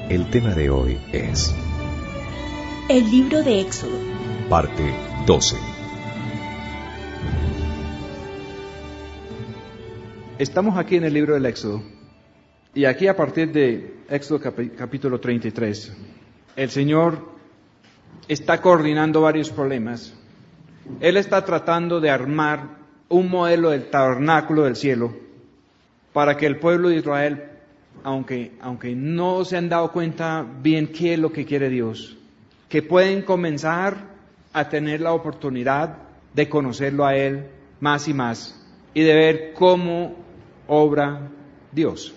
El tema de hoy es El libro de Éxodo, parte 12. Estamos aquí en el libro del Éxodo, y aquí a partir de Éxodo capítulo 33, el Señor está coordinando varios problemas. Él está tratando de armar un modelo del tabernáculo del cielo para que el pueblo de Israel, aunque no se han dado cuenta bien qué es lo que quiere Dios, que pueden comenzar a tener la oportunidad de conocerlo a Él más y más y de ver cómo obra Dios.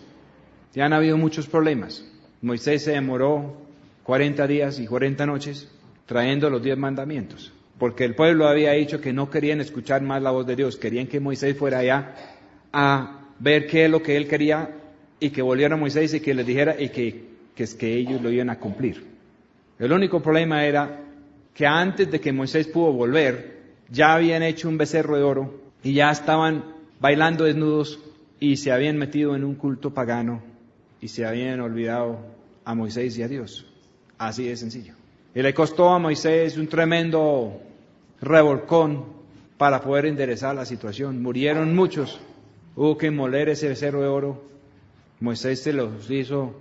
Ya han habido muchos problemas. Moisés se demoró 40 días y 40 noches trayendo los 10 mandamientos, porque el pueblo había dicho que no querían escuchar más la voz de Dios, querían que Moisés fuera allá a ver qué es lo que él quería y que volviera Moisés y que les dijera y que ellos lo iban a cumplir. El único problema era que antes de que Moisés pudo volver, ya habían hecho un becerro de oro y ya estaban bailando desnudos y se habían metido en un culto pagano y se habían olvidado a Moisés y a Dios. Así de sencillo. Y le costó a Moisés un tremendo revolcón para poder enderezar la situación. Murieron muchos. Hubo que moler ese becerro de oro. Moisés se los hizo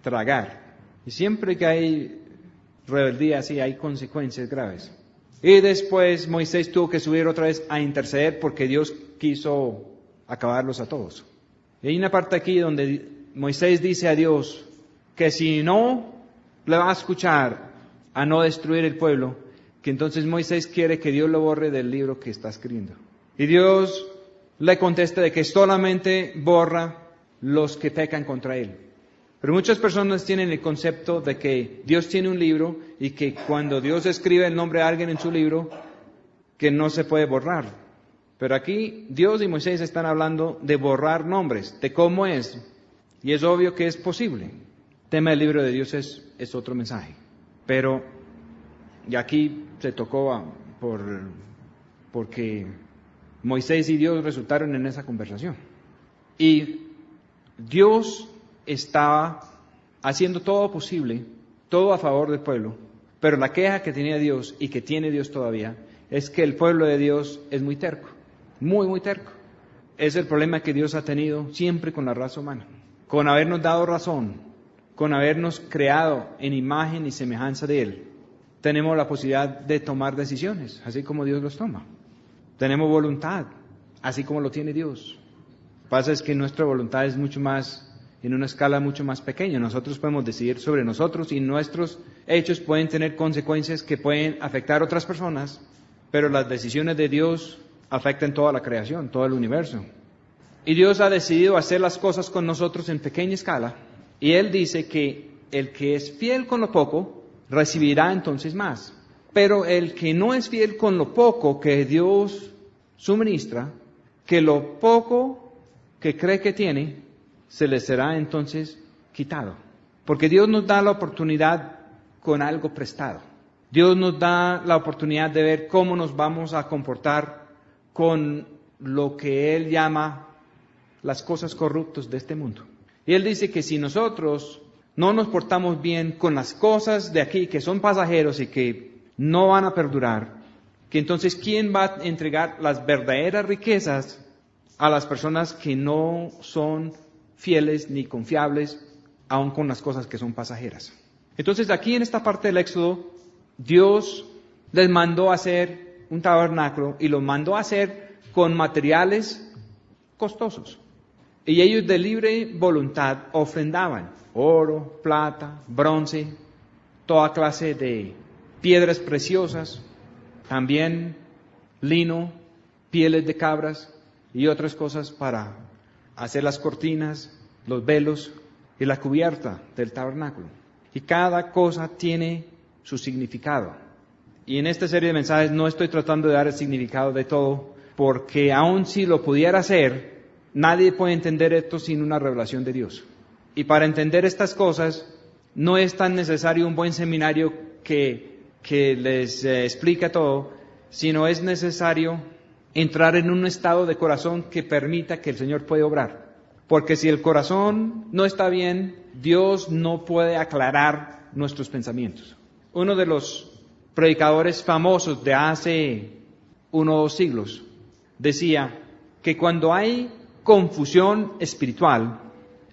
tragar. Y siempre que hay rebeldía así, hay consecuencias graves. Y después Moisés tuvo que subir otra vez a interceder porque Dios quiso acabarlos a todos. Y hay una parte aquí donde Moisés dice a Dios que si no le va a escuchar a no destruir el pueblo, que entonces Moisés quiere que Dios lo borre del libro que está escribiendo. Y Dios le contesta de que solamente borra los que pecan contra él. Pero muchas personas tienen el concepto de que Dios tiene un libro y que cuando Dios escribe el nombre de alguien en su libro, que no se puede borrar. Pero aquí Dios y Moisés están hablando de borrar nombres, de cómo es. Y es obvio que es posible. El tema del libro de Dios es otro mensaje. Pero, y aquí se tocó porque Moisés y Dios resultaron en esa conversación. Y Dios estaba haciendo todo posible, todo a favor del pueblo, pero la queja que tenía Dios y que tiene Dios todavía es que el pueblo de Dios es muy terco, muy terco. Es el problema que Dios ha tenido siempre con la raza humana, con habernos dado razón, con habernos creado en imagen y semejanza de Él. Tenemos la posibilidad de tomar decisiones, así como Dios los toma. Tenemos voluntad, así como lo tiene Dios. Lo que pasa es que nuestra voluntad es mucho más, en una escala mucho más pequeña. Nosotros podemos decidir sobre nosotros y nuestros hechos pueden tener consecuencias que pueden afectar a otras personas, pero las decisiones de Dios afectan toda la creación, todo el universo. Y Dios ha decidido hacer las cosas con nosotros en pequeña escala, y Él dice que el que es fiel con lo poco, recibirá entonces más. Pero el que no es fiel con lo poco que Dios suministra, que lo poco que cree que tiene, se le será entonces quitado. Porque Dios nos da la oportunidad con algo prestado. Dios nos da la oportunidad de ver cómo nos vamos a comportar con lo que Él llama las cosas corruptas de este mundo. Y Él dice que si nosotros no nos portamos bien con las cosas de aquí que son pasajeros y que no van a perdurar, que entonces ¿quién va a entregar las verdaderas riquezas a las personas que no son fieles ni confiables, aun con las cosas que son pasajeras? Entonces aquí en esta parte del Éxodo, Dios les mandó a hacer un tabernáculo y lo mandó a hacer con materiales costosos. Y ellos de libre voluntad ofrendaban oro, plata, bronce, toda clase de piedras preciosas, también lino, pieles de cabras y otras cosas para hacer las cortinas, los velos y la cubierta del tabernáculo. Y cada cosa tiene su significado. Y en esta serie de mensajes no estoy tratando de dar el significado de todo, porque aun si lo pudiera hacer, nadie puede entender esto sin una revelación de Dios. Y para entender estas cosas, no es tan necesario un buen seminario que les explica todo, sino es necesario entrar en un estado de corazón que permita que el Señor pueda obrar. Porque si el corazón no está bien, Dios no puede aclarar nuestros pensamientos. Uno de los predicadores famosos de hace unos siglos decía que cuando hay confusión espiritual,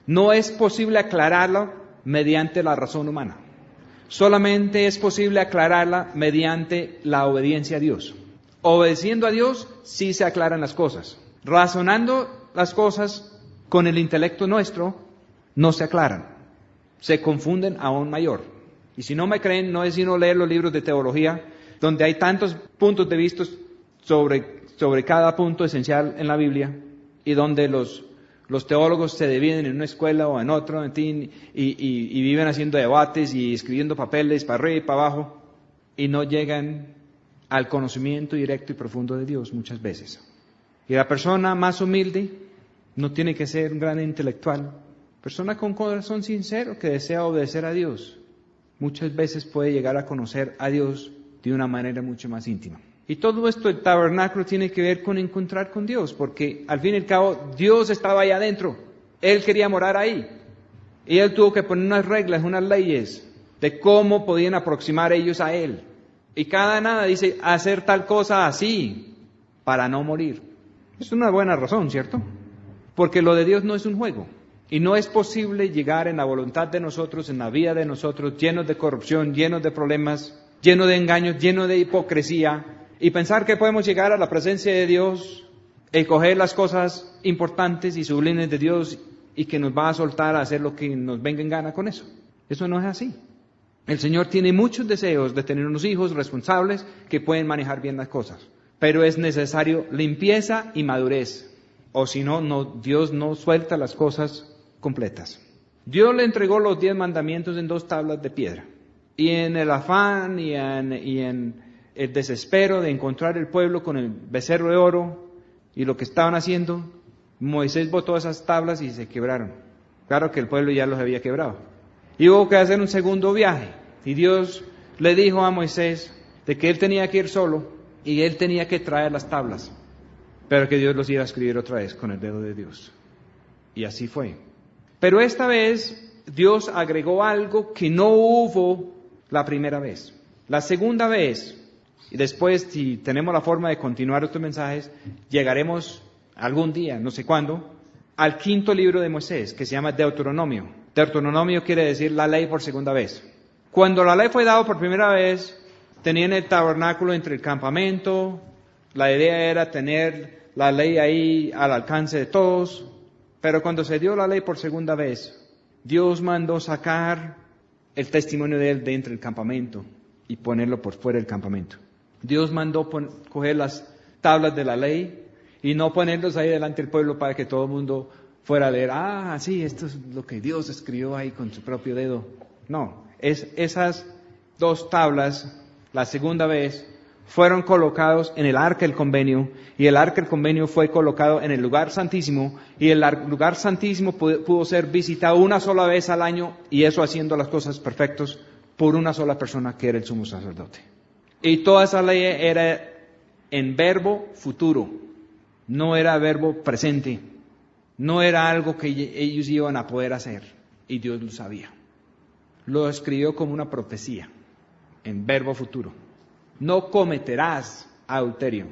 no es posible aclararla mediante la razón humana. Solamente es posible aclararla mediante la obediencia a Dios. Obedeciendo a Dios, sí se aclaran las cosas. Razonando las cosas con el intelecto nuestro, no se aclaran. Se confunden aún mayor. Y si no me creen, no es sino leer los libros de teología, donde hay tantos puntos de vista sobre cada punto esencial en la Biblia, y donde los teólogos se dividen en una escuela o en otra, y viven haciendo debates y escribiendo papeles para arriba y para abajo, y no llegan al conocimiento directo y profundo de Dios muchas veces. Y la persona más humilde no tiene que ser un gran intelectual. Persona con corazón sincero que desea obedecer a Dios, muchas veces puede llegar a conocer a Dios de una manera mucho más íntima. Y todo esto, el tabernáculo, tiene que ver con encontrar con Dios, porque al fin y al cabo Dios estaba ahí adentro. Él quería morar ahí. Y Él tuvo que poner unas reglas, unas leyes de cómo podían aproximar ellos a Él. Y cada nada dice, hacer tal cosa así, para no morir. Es una buena razón, ¿cierto? Porque lo de Dios no es un juego. Y no es posible llegar en la voluntad de nosotros, en la vida de nosotros, llenos de corrupción, llenos de problemas, llenos de engaños, llenos de hipocresía, y pensar que podemos llegar a la presencia de Dios y coger las cosas importantes y sublimes de Dios y que nos va a soltar a hacer lo que nos venga en gana con eso. Eso no es así. El Señor tiene muchos deseos de tener unos hijos responsables que pueden manejar bien las cosas, pero es necesario limpieza y madurez, o si no, Dios no suelta las cosas completas. Dios le entregó los 10 mandamientos en 2 tablas de piedra, y en el afán y en el desespero de encontrar el pueblo con el becerro de oro y lo que estaban haciendo, Moisés botó esas tablas y se quebraron. Claro que el pueblo ya los había quebrado. Y hubo que hacer un segundo viaje. Y Dios le dijo a Moisés de que él tenía que ir solo y él tenía que traer las tablas, pero que Dios los iba a escribir otra vez con el dedo de Dios. Y así fue. Pero esta vez Dios agregó algo que no hubo la primera vez. La segunda vez, y después, si tenemos la forma de continuar estos mensajes, llegaremos algún día, no sé cuándo, al 5.º libro de Moisés, que se llama Deuteronomio. Deuteronomio quiere decir la ley por segunda vez. Cuando la ley fue dada por primera vez, tenían el tabernáculo entre el campamento, la idea era tener la ley ahí al alcance de todos, pero cuando se dio la ley por segunda vez, Dios mandó sacar el testimonio de él de entre el campamento y ponerlo por fuera del campamento. Dios mandó coger las tablas de la ley y no ponerlos ahí delante del pueblo para que todo el mundo fuera a leer, sí, esto es lo que Dios escribió ahí con su propio dedo. No, esas 2 tablas, la segunda vez, fueron colocados en el arca del convenio, y el arca del convenio fue colocado en el lugar santísimo, y el lugar santísimo pudo ser visitado una sola vez al año, y eso haciendo las cosas perfectas por una sola persona, que era el sumo sacerdote. Y toda esa ley era en verbo futuro, no era verbo presente, no era algo que ellos iban a poder hacer, y Dios lo sabía. Lo escribió como una profecía, en verbo futuro. No cometerás adulterio,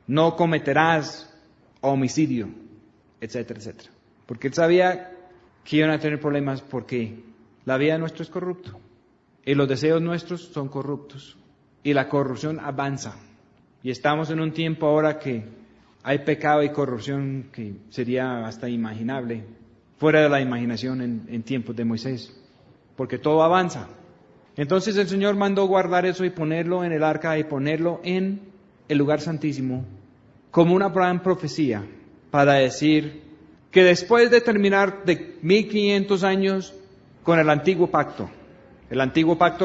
no cometerás homicidio, etcétera, etcétera. Porque él sabía que iban a tener problemas porque la vida nuestra es corrupta y los deseos nuestros son corruptos y la corrupción avanza. Y estamos en un tiempo ahora que hay pecado y corrupción que sería hasta imaginable, fuera de la imaginación en tiempos de Moisés, porque todo avanza. Entonces el Señor mandó guardar eso y ponerlo en el arca y ponerlo en el lugar santísimo como una gran profecía para decir que después de terminar de 1500 años con el antiguo pacto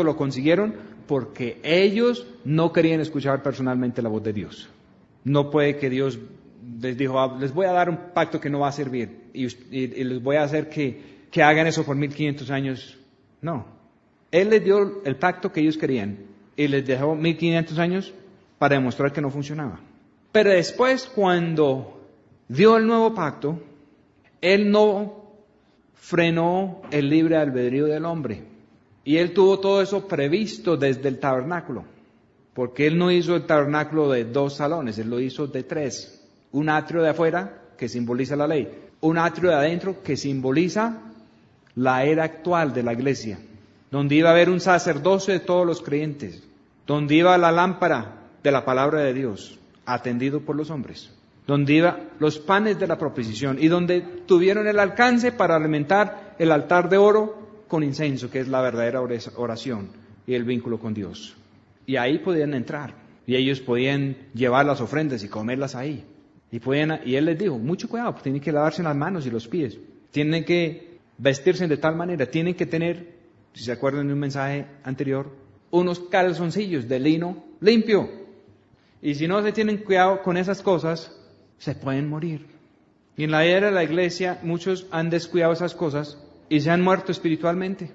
lo consiguieron porque ellos no querían escuchar personalmente la voz de Dios. No puede que Dios les dijo, les voy a dar un pacto que no va a servir y les voy a hacer que hagan eso por 1500 años. No. Él les dio el pacto que ellos querían y les dejó 1500 años para demostrar que no funcionaba. Pero después, cuando dio el nuevo pacto, Él no frenó el libre albedrío del hombre. Y Él tuvo todo eso previsto desde el tabernáculo. Porque Él no hizo el tabernáculo de 2 salones, Él lo hizo de 3. Un atrio de afuera, que simboliza la ley. Un atrio de adentro, que simboliza la era actual de la iglesia. Donde iba a haber un sacerdocio de todos los creyentes. Donde iba la lámpara de la palabra de Dios, atendido por los hombres. Donde iba los panes de la proposición. Y donde tuvieron el alcance para alimentar el altar de oro con incienso, que es la verdadera oración y el vínculo con Dios. Y ahí podían entrar. Y ellos podían llevar las ofrendas y comerlas ahí. Y Él les dijo, mucho cuidado, porque tienen que lavarse las manos y los pies. Tienen que vestirse de tal manera. Tienen que tener, si se acuerdan de un mensaje anterior, unos calzoncillos de lino limpio. Y si no se tienen cuidado con esas cosas, se pueden morir. Y en la era de la iglesia, muchos han descuidado esas cosas y se han muerto espiritualmente.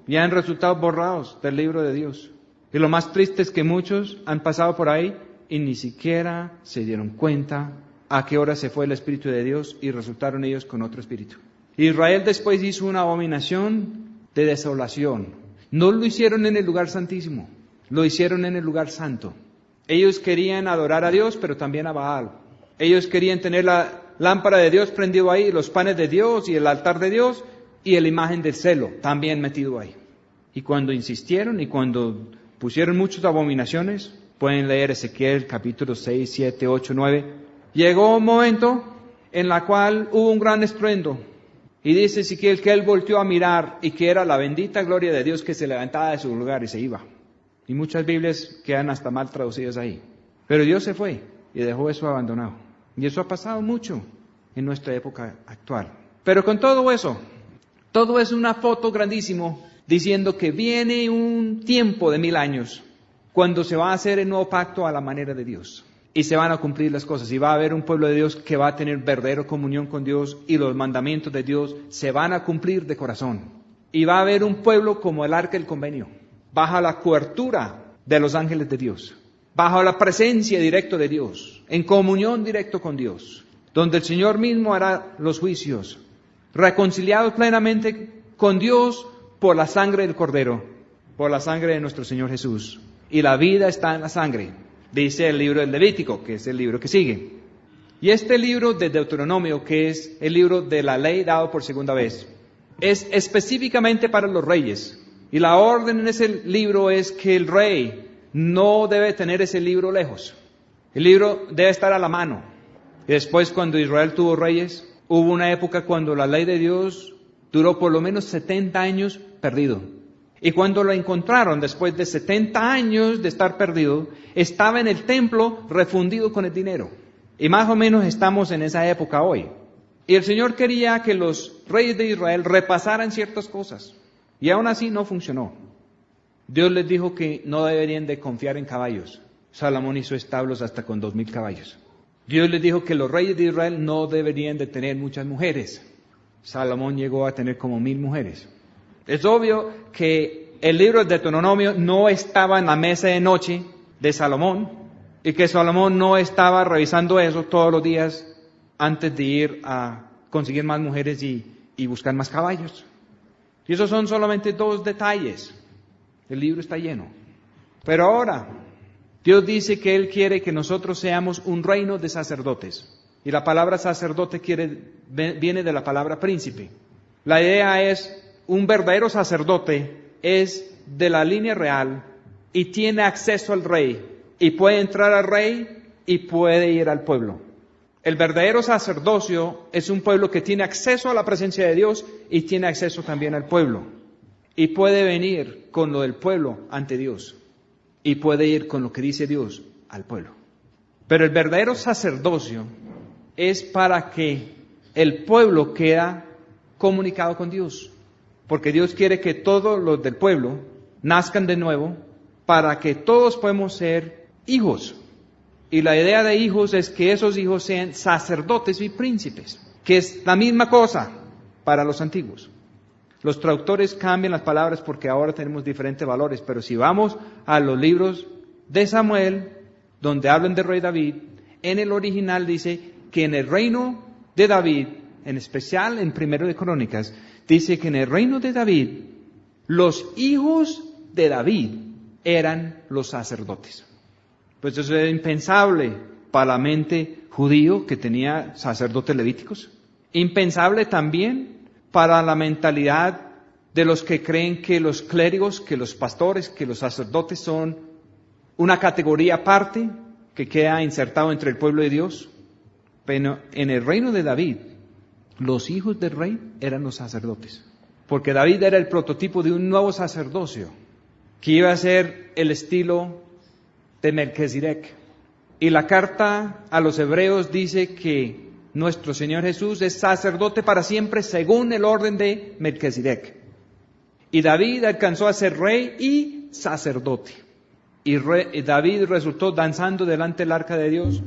Y han resultado borrados del libro de Dios. Y lo más triste es que muchos han pasado por ahí y ni siquiera se dieron cuenta a qué hora se fue el Espíritu de Dios y resultaron ellos con otro espíritu. Israel después hizo una abominación de desolación. No lo hicieron en el lugar santísimo, lo hicieron en el lugar santo. Ellos querían adorar a Dios, pero también a Baal. Ellos querían tener la lámpara de Dios prendido ahí, los panes de Dios y el altar de Dios y la imagen del celo también metido ahí. Y cuando insistieron y cuando pusieron muchas abominaciones, pueden leer Ezequiel capítulos 6, 7, 8, 9. Llegó un momento en la cual hubo un gran estruendo. Y dice Ezequiel que él volteó a mirar y que era la bendita gloria de Dios que se levantaba de su lugar y se iba. Y muchas Biblias quedan hasta mal traducidas ahí. Pero Dios se fue y dejó eso abandonado. Y eso ha pasado mucho en nuestra época actual. Pero con todo eso es una foto grandísimo diciendo que viene un tiempo de 1000 años cuando se va a hacer el nuevo pacto a la manera de Dios. Y se van a cumplir las cosas. Y va a haber un pueblo de Dios que va a tener verdadera comunión con Dios. Y los mandamientos de Dios se van a cumplir de corazón. Y va a haber un pueblo como el Arca del Convenio. Bajo la cobertura de los ángeles de Dios. Bajo la presencia directa de Dios. En comunión directa con Dios. Donde el Señor mismo hará los juicios. Reconciliados plenamente con Dios por la sangre del Cordero. Por la sangre de nuestro Señor Jesús. Y la vida está en la sangre. Dice el libro del Levítico, que es el libro que sigue. Y este libro de Deuteronomio, que es el libro de la ley dado por segunda vez, es específicamente para los reyes. Y la orden en ese libro es que el rey no debe tener ese libro lejos. El libro debe estar a la mano. Y después, cuando Israel tuvo reyes, hubo una época cuando la ley de Dios duró por lo menos 70 años perdido. Y cuando lo encontraron, después de 70 años de estar perdido, estaba en el templo refundido con el dinero. Y más o menos estamos en esa época hoy. Y el Señor quería que los reyes de Israel repasaran ciertas cosas. Y aún así no funcionó. Dios les dijo que no deberían de confiar en caballos. Salomón hizo establos hasta con 2000 caballos. Dios les dijo que los reyes de Israel no deberían de tener muchas mujeres. Salomón llegó a tener como 1000 mujeres. Es obvio que el libro de Deuteronomio no estaba en la mesa de noche de Salomón y que Salomón no estaba revisando eso todos los días antes de ir a conseguir más mujeres y buscar más caballos. Y esos son solamente 2 detalles. El libro está lleno. Pero ahora, Dios dice que Él quiere que nosotros seamos un reino de sacerdotes. Y la palabra sacerdote viene de la palabra príncipe. La idea es, un verdadero sacerdote es de la línea real y tiene acceso al rey. Y puede entrar al rey y puede ir al pueblo. El verdadero sacerdocio es un pueblo que tiene acceso a la presencia de Dios y tiene acceso también al pueblo. Y puede venir con lo del pueblo ante Dios. Y puede ir con lo que dice Dios al pueblo. Pero el verdadero sacerdocio es para que el pueblo quede comunicado con Dios. Porque Dios quiere que todos los del pueblo nazcan de nuevo para que todos podamos ser hijos. Y la idea de hijos es que esos hijos sean sacerdotes y príncipes, que es la misma cosa para los antiguos. Los traductores cambian las palabras porque ahora tenemos diferentes valores, pero si vamos a los libros de Samuel, donde hablan del rey David, en el original dice que en el reino de David en especial en Primero de Crónicas, dice que en el reino de David, los hijos de David eran los sacerdotes. Pues eso era impensable para la mente judío que tenía sacerdotes levíticos. Impensable también para la mentalidad de los que creen que los clérigos, que los pastores, que los sacerdotes son una categoría aparte que queda insertado entre el pueblo de Dios. Pero en el reino de David, los hijos del rey eran los sacerdotes. Porque David era el prototipo de un nuevo sacerdocio que iba a ser el estilo de Melquisedec. Y la carta a los hebreos dice que nuestro Señor Jesús es sacerdote para siempre según el orden de Melquisedec. Y David alcanzó a ser rey y sacerdote. Y David resultó danzando delante del arca de Dios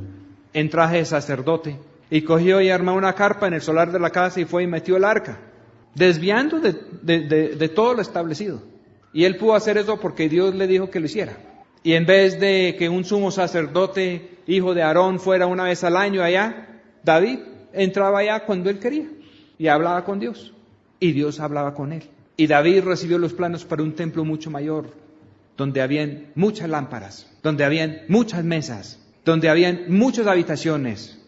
en traje de sacerdote. Y cogió y armó una carpa en el solar de la casa y fue y metió el arca, desviando de todo lo establecido. Y él pudo hacer eso porque Dios le dijo que lo hiciera. Y en vez de que un sumo sacerdote, hijo de Aarón, fuera una vez al año allá, David entraba allá cuando él quería y hablaba con Dios. Y Dios hablaba con él. Y David recibió los planos para un templo mucho mayor, donde habían muchas lámparas, donde habían muchas mesas, donde habían muchas habitaciones.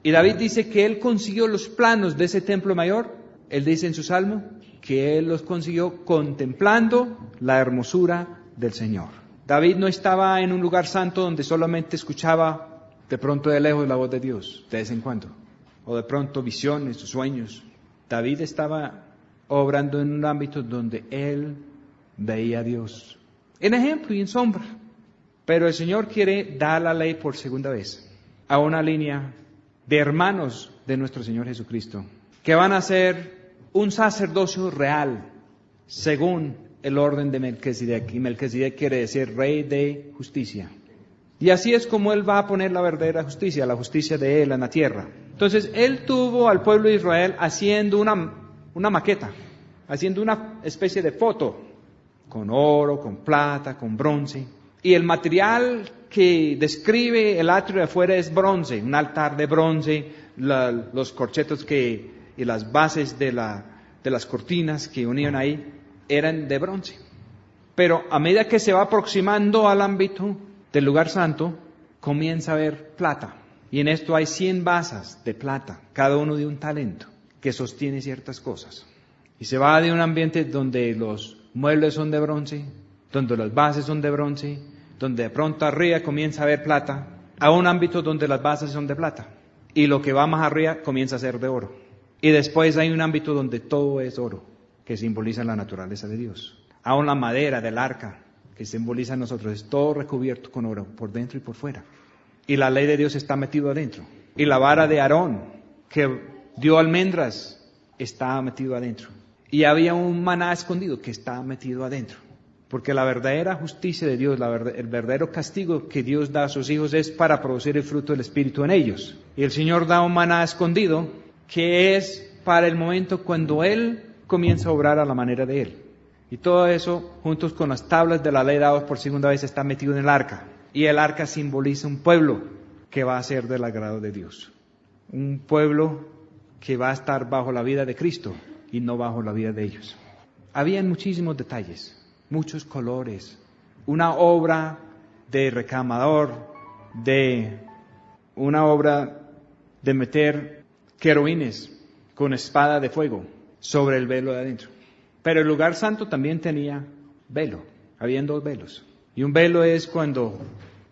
Y David dice que él consiguió los planos de ese templo mayor. Él dice en su salmo que él los consiguió contemplando la hermosura del Señor. David no estaba en un lugar santo donde solamente escuchaba de pronto de lejos la voz de Dios, de vez en cuando, o de pronto visiones o sueños. David estaba obrando en un ámbito donde él veía a Dios, en ejemplo y en sombra. Pero el Señor quiere dar la ley por segunda vez a una línea de hermanos de nuestro Señor Jesucristo, que van a ser un sacerdocio real, según el orden de Melquisedec. Y Melquisedec quiere decir rey de justicia. Y así es como Él va a poner la verdadera justicia, la justicia de Él en la tierra. Entonces, Él tuvo al pueblo de Israel haciendo una maqueta, haciendo una especie de foto, con oro, con plata, con bronce. Y el material que describe el atrio de afuera es bronce, un altar de bronce, los corchetos y las bases de las cortinas que unían ahí eran de bronce. Pero a medida que se va aproximando al ámbito del lugar santo, comienza a haber plata. Y en esto hay 100 basas de plata, cada uno de un talento, que sostiene ciertas cosas. Y se va de un ambiente donde los muebles son de bronce, donde las bases son de bronce, donde de pronto arriba comienza a haber plata, a un ámbito donde las bases son de plata. Y lo que va más arriba comienza a ser de oro. Y después hay un ámbito donde todo es oro, que simboliza la naturaleza de Dios. Aún la madera del arca, que simboliza a nosotros, es todo recubierto con oro, por dentro y por fuera. Y la ley de Dios está metido adentro. Y la vara de Aarón, que dio almendras, está metido adentro. Y había un maná escondido que está metido adentro. Porque la verdadera justicia de Dios, el verdadero castigo que Dios da a sus hijos es para producir el fruto del Espíritu en ellos. Y el Señor da un maná escondido que es para el momento cuando Él comienza a obrar a la manera de Él. Y todo eso, juntos con las tablas de la ley dadas por segunda vez, está metido en el arca. Y el arca simboliza un pueblo que va a ser del agrado de Dios. Un pueblo que va a estar bajo la vida de Cristo y no bajo la vida de ellos. Habían muchísimos detalles, muchos colores, una obra de recamador, una obra de meter querubines con espada de fuego sobre el velo de adentro. Pero el lugar santo también tenía velo, habían 2 velos. Y un velo es cuando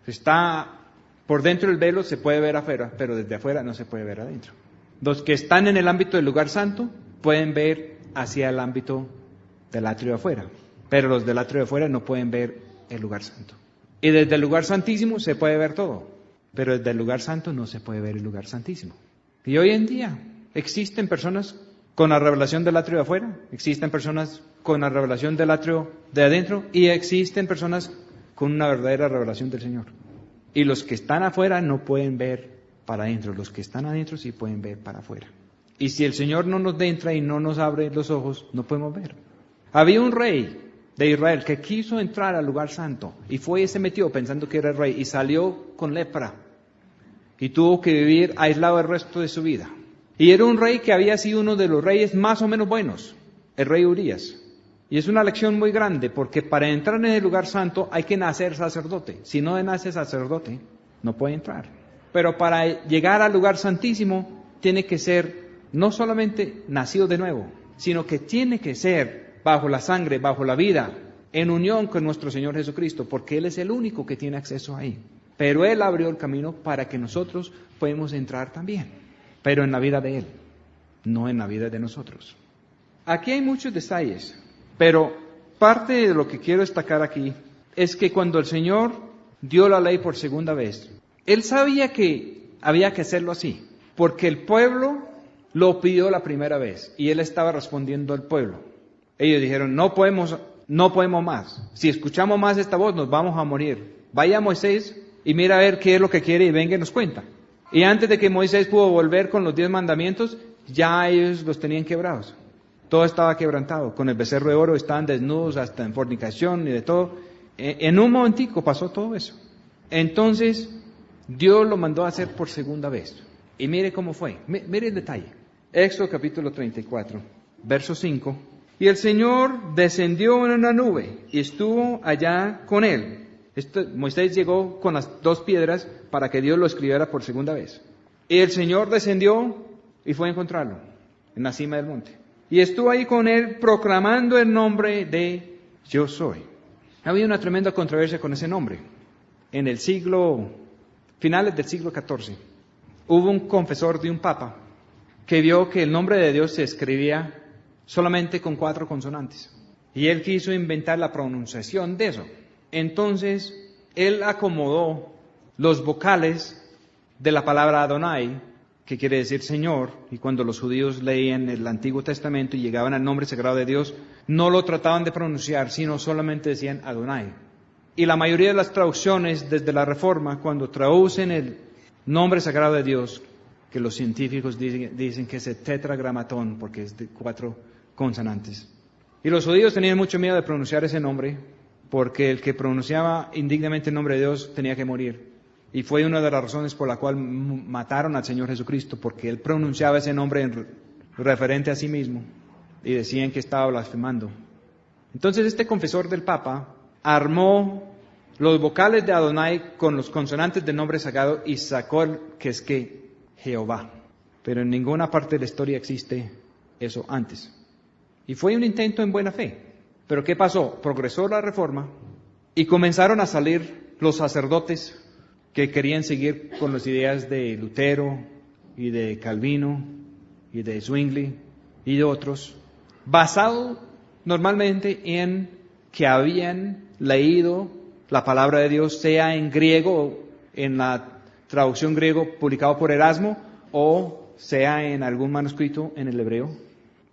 está por dentro del velo se puede ver afuera, pero desde afuera no se puede ver adentro. Los que están en el ámbito del lugar santo pueden ver hacia el ámbito del atrio de afuera, pero los del atrio de afuera no pueden ver el lugar santo. Y desde el lugar santísimo se puede ver todo, pero desde el lugar santo no se puede ver el lugar santísimo. Y hoy en día existen personas con la revelación del atrio de afuera, existen personas con la revelación del atrio de adentro y existen personas con una verdadera revelación del Señor. Y los que están afuera no pueden ver para adentro, los que están adentro sí pueden ver para afuera. Y si el Señor no nos entra y no nos abre los ojos, no podemos ver. Había un rey de Israel que quiso entrar al lugar santo y fue y se metió pensando que era el rey y salió con lepra y tuvo que vivir aislado el resto de su vida. Y era un rey que había sido uno de los reyes más o menos buenos, el rey Urías. Y es una lección muy grande, porque para entrar en el lugar santo hay que nacer sacerdote. Si no nace sacerdote, no puede entrar. Pero para llegar al lugar santísimo, tiene que ser no solamente nacido de nuevo, sino que tiene que ser bajo la sangre, bajo la vida, en unión con nuestro Señor Jesucristo, porque Él es el único que tiene acceso ahí. Pero Él abrió el camino para que nosotros podamos entrar también, pero en la vida de Él, no en la vida de nosotros. Aquí hay muchos detalles, pero parte de lo que quiero destacar aquí es que cuando el Señor dio la ley por segunda vez, Él sabía que había que hacerlo así, porque el pueblo lo pidió la primera vez y Él estaba respondiendo al pueblo. Ellos dijeron, no podemos más. Si escuchamos más esta voz, nos vamos a morir. Vaya Moisés y mira a ver qué es lo que quiere y venga y nos cuenta. Y antes de que Moisés pudo volver con los 10 mandamientos, ya ellos los tenían quebrados. Todo estaba quebrantado. Con el becerro de oro estaban desnudos hasta en fornicación y de todo. En un momentico pasó todo eso. Entonces, Dios lo mandó a hacer por segunda vez. Y mire cómo fue. Mire el detalle. Éxodo capítulo 34, verso 5. Y el Señor descendió en una nube y estuvo allá con él. Moisés llegó con las 2 piedras para que Dios lo escribiera por segunda vez. Y el Señor descendió y fue a encontrarlo en la cima del monte. Y estuvo ahí con él proclamando el nombre de Yo Soy. Había una tremenda controversia con ese nombre. En el finales del siglo XIV, hubo un confesor de un papa que vio que el nombre de Dios se escribía solamente con 4 consonantes. Y él quiso inventar la pronunciación de eso. Entonces, él acomodó los vocales de la palabra Adonai, que quiere decir Señor, y cuando los judíos leían el Antiguo Testamento y llegaban al nombre sagrado de Dios, no lo trataban de pronunciar, sino solamente decían Adonai. Y la mayoría de las traducciones desde la Reforma, cuando traducen el nombre sagrado de Dios, que los científicos dicen que es el tetragramatón, porque es de 4 consonantes. Y los judíos tenían mucho miedo de pronunciar ese nombre, porque el que pronunciaba indignamente el nombre de Dios tenía que morir. Y fue una de las razones por la cual mataron al Señor Jesucristo, porque Él pronunciaba ese nombre en referente a sí mismo, y decían que estaba blasfemando. Entonces este confesor del Papa armó los vocales de Adonai con los consonantes del nombre sagrado y sacó que Jehová. Pero en ninguna parte de la historia existe eso antes. Y fue un intento en buena fe. Pero ¿qué pasó? Progresó la Reforma y comenzaron a salir los sacerdotes que querían seguir con las ideas de Lutero y de Calvino y de Zwingli y de otros, basado normalmente en que habían leído la palabra de Dios, sea en griego, en la traducción griego publicado por Erasmo, o sea en algún manuscrito en el hebreo,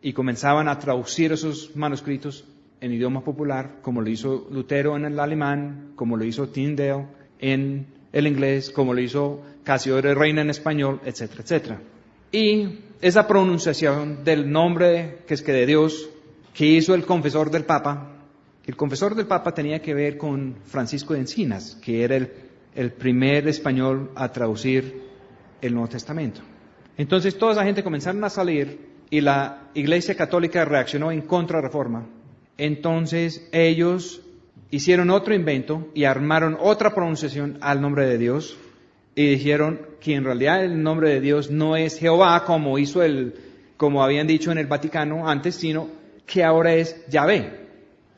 y comenzaban a traducir esos manuscritos en idioma popular, como lo hizo Lutero en el alemán, como lo hizo Tyndale en el inglés, como lo hizo Casiodoro Reina en español, etcétera, etcétera. Y esa pronunciación del nombre que es que de Dios, que hizo el confesor del Papa tenía que ver con Francisco de Encinas, que era el primer español a traducir el Nuevo Testamento. Entonces toda esa gente comenzaron a salir y la Iglesia Católica reaccionó en Contrarreforma. Entonces ellos hicieron otro invento y armaron otra pronunciación al nombre de Dios y dijeron que en realidad el nombre de Dios no es Jehová como habían dicho en el Vaticano antes, sino que ahora es Yahvé.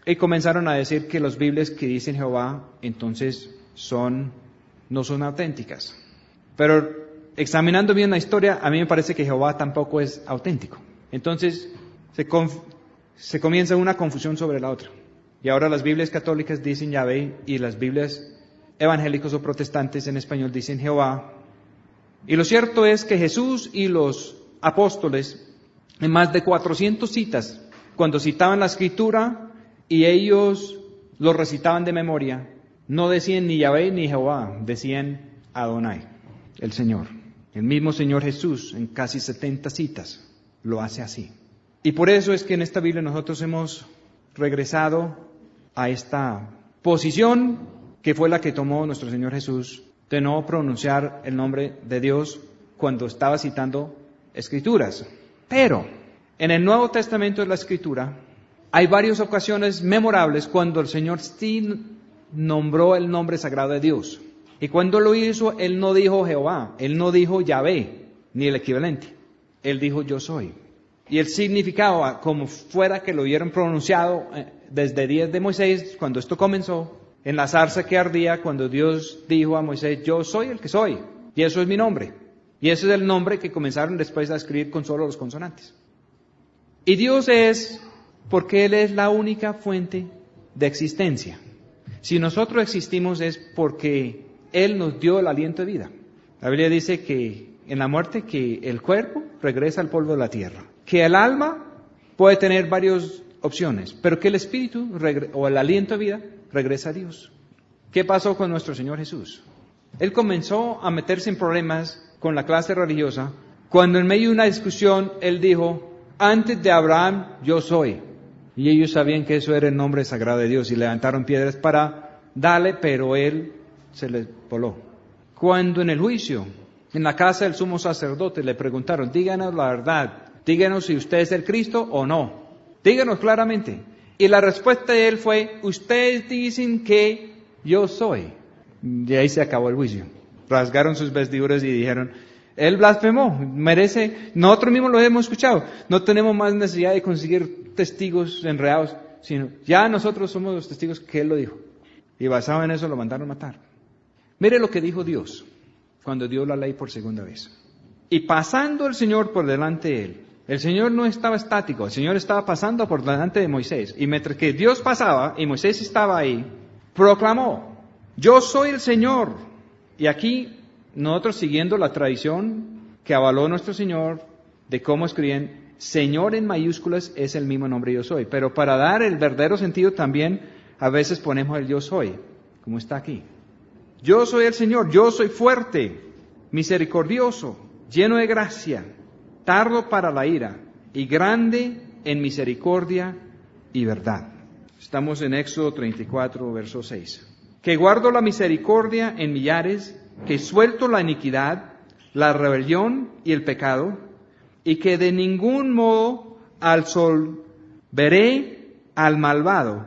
Y comenzaron a decir que las Biblias que dicen Jehová entonces no son auténticas. Pero examinando bien la historia, a mí me parece que Jehová tampoco es auténtico. Entonces se comienza una confusión sobre la otra. Y ahora las Biblias católicas dicen Yahvé y las Biblias evangélicos o protestantes en español dicen Jehová. Y lo cierto es que Jesús y los apóstoles, en más de 400 citas, cuando citaban la Escritura y ellos lo recitaban de memoria, no decían ni Yahvé ni Jehová, decían Adonai, el Señor. El mismo Señor Jesús, en casi 70 citas, lo hace así. Y por eso es que en esta Biblia nosotros hemos regresado a esta posición que fue la que tomó nuestro Señor Jesús, de no pronunciar el nombre de Dios cuando estaba citando Escrituras. Pero en el Nuevo Testamento de la Escritura hay varias ocasiones memorables cuando el Señor sí nombró el nombre sagrado de Dios. Y cuando lo hizo, Él no dijo Jehová, Él no dijo Yahvé, ni el equivalente. Él dijo yo soy. Y el significado, como fuera que lo hubieran pronunciado desde días de Moisés, cuando esto comenzó, en la zarza que ardía, cuando Dios dijo a Moisés, yo soy el que soy, y eso es mi nombre. Y ese es el nombre que comenzaron después a escribir con solo los consonantes. Y Dios es, porque Él es la única fuente de existencia. Si nosotros existimos es porque Él nos dio el aliento de vida. La Biblia dice que en la muerte que el cuerpo regresa al polvo de la tierra. Que el alma puede tener varias opciones, pero que el espíritu o el aliento de vida regresa a Dios. ¿Qué pasó con nuestro Señor Jesús? Él comenzó a meterse en problemas con la clase religiosa cuando en medio de una discusión Él dijo, antes de Abraham yo soy. Y ellos sabían que eso era el nombre sagrado de Dios y levantaron piedras para darle, pero Él se les voló. Cuando en el juicio, en la casa del sumo sacerdote, le preguntaron, díganos la verdad, díganos si usted es el Cristo o no. Díganos claramente. Y la respuesta de él fue, ustedes dicen que yo soy. Y ahí se acabó el juicio. Rasgaron sus vestiduras y dijeron, él blasfemó, merece, nosotros mismos lo hemos escuchado. No tenemos más necesidad de conseguir testigos enredados, sino ya nosotros somos los testigos que él lo dijo. Y basado en eso lo mandaron a matar. Mire lo que dijo Dios cuando dio la ley por segunda vez. Y pasando el Señor por delante de él, el Señor no estaba estático, el Señor estaba pasando por delante de Moisés. Y mientras que Dios pasaba y Moisés estaba ahí, proclamó, yo soy el Señor. Y aquí nosotros siguiendo la tradición que avaló nuestro Señor de cómo escribían, Señor en mayúsculas es el mismo nombre yo soy. Pero para dar el verdadero sentido también a veces ponemos el yo soy, como está aquí. Yo soy el Señor, yo soy fuerte, misericordioso, lleno de gracia, tardo para la ira y grande en misericordia y verdad. Estamos en Éxodo 34, verso 6. Que guardo la misericordia en millares, que suelto la iniquidad, la rebelión y el pecado, y que de ningún modo veré al malvado,